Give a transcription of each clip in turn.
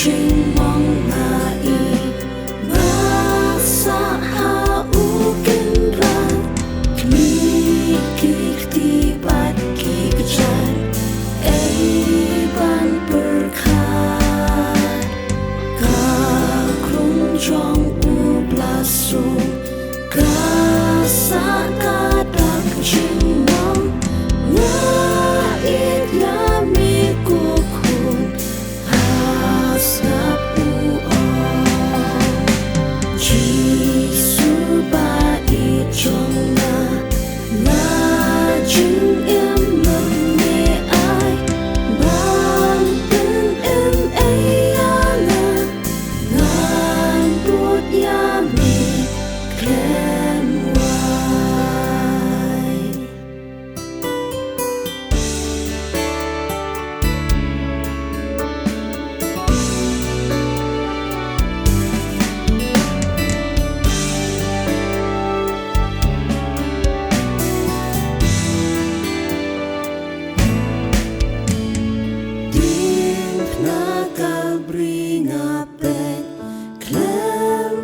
Chinh mong ngài masa haukenran kikik tibat kikjan ban berkat kakrung jong ublasung kasa kadak ching mong ngait yami kukun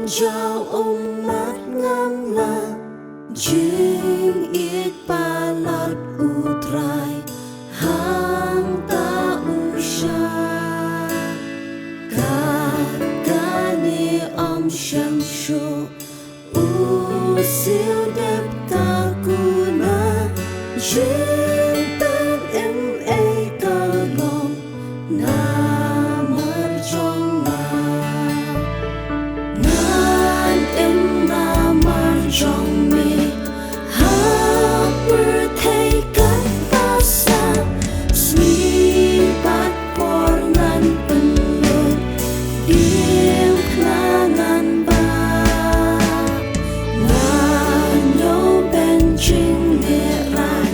Jauh umat ngamla jing ik palat utrai hang ta usha kakani om sham shu usil dep takuna jing pen a kalom na marjong trong mi hấp berthei kat pasang slipat porngan penuh dim kenangan ba nganyo benjing neran